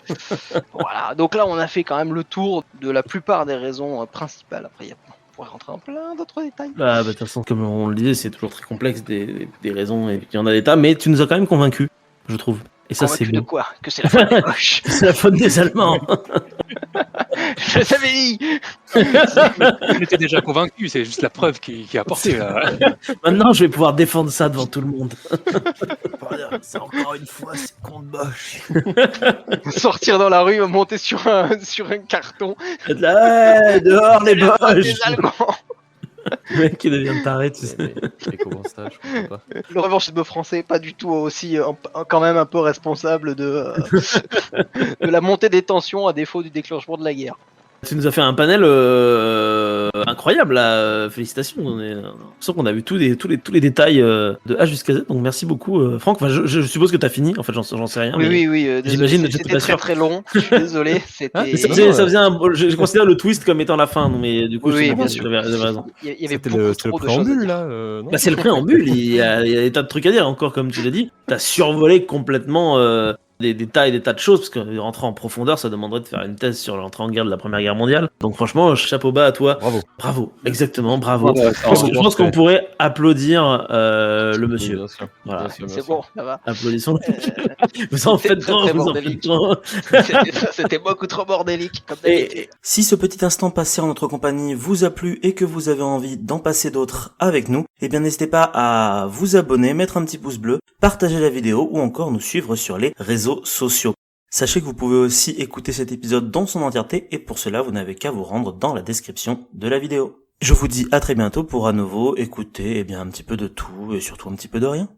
Speaker 2: Voilà, donc là on a fait quand même le tour de la plupart des raisons principales. Après, on pourrait rentrer en plein d'autres détails.
Speaker 1: Bah, de toute façon, comme on le disait, c'est toujours très complexe des raisons, et il y en a des tas, mais tu nous as quand même convaincus, je trouve. Et ça, c'est
Speaker 2: Convaincu de
Speaker 1: beau.
Speaker 2: quoi? Que c'est la faute des Boches.
Speaker 1: C'est la faute des Allemands.
Speaker 2: Je le savais dit.
Speaker 4: On était déjà convaincus, c'est juste la preuve qui a apporté là.
Speaker 1: Maintenant, je vais pouvoir défendre ça devant tout le monde. C'est encore une fois, c'est contre Bosch.
Speaker 2: Sortir dans la rue, monter sur un carton.
Speaker 1: Être là, ouais, dehors les
Speaker 2: C'est la faute
Speaker 1: Bosch.
Speaker 2: des Allemands.
Speaker 1: Le mec qui devient taré, tu sais.
Speaker 3: Mais comment ça, je comprends pas.
Speaker 2: Le revanchisme français, pas du tout aussi, quand même un peu responsable de la montée des tensions à défaut du déclenchement de la guerre.
Speaker 1: Tu nous as fait un panel incroyable, là. Félicitations. On est l'impression qu'on a vu tous les détails de A jusqu'à Z. Donc merci beaucoup, Franck. Enfin, je suppose que t'as fini. En fait, j'en sais rien. mais
Speaker 2: Oui, désolé,
Speaker 1: j'imagine, j'étais
Speaker 2: c'était
Speaker 1: pas
Speaker 2: très
Speaker 1: sûr.
Speaker 2: très long. Je suis désolé, c'était.
Speaker 1: Mais ça faisait je considère le twist comme étant la fin. Non, mais du coup,
Speaker 2: Oui,
Speaker 1: je
Speaker 2: bien
Speaker 1: sais
Speaker 2: sûr.
Speaker 1: pas, j'avais raison.
Speaker 2: Il y avait
Speaker 3: C'était
Speaker 2: beaucoup
Speaker 3: le
Speaker 2: trop de choses. à
Speaker 3: préambule,
Speaker 2: dire.
Speaker 3: là non
Speaker 1: Bah, c'est le préambule, il y a des tas de trucs à dire encore, comme tu l'as dit. T'as survolé complètement des tas et des tas de choses, parce que rentrer en profondeur, ça demanderait de faire une thèse sur l'entrée en guerre de la Première Guerre mondiale. Donc franchement, chapeau bas à toi. Bravo, exactement, bravo. Je pense qu'on pourrait applaudir le monsieur.
Speaker 3: Bien sûr.
Speaker 1: Voilà.
Speaker 3: Bien sûr.
Speaker 2: C'est bon, ça va.
Speaker 1: Applaudissons. Vous en faites trop,
Speaker 2: très
Speaker 1: vous en
Speaker 2: bordélique.
Speaker 1: faites trop.
Speaker 2: C'était beaucoup trop bordélique. Comme d'habitude.
Speaker 1: Et
Speaker 6: Si ce petit instant passé en notre compagnie vous a plu et que vous avez envie d'en passer d'autres avec nous, eh bien n'hésitez pas à vous abonner, mettre un petit pouce bleu, partager la vidéo ou encore nous suivre sur les réseaux sociaux. Sachez que vous pouvez aussi écouter cet épisode dans son entièreté et pour cela vous n'avez qu'à vous rendre dans la description de la vidéo. Je vous dis à très bientôt pour à nouveau écouter un petit peu de tout et surtout un petit peu de rien.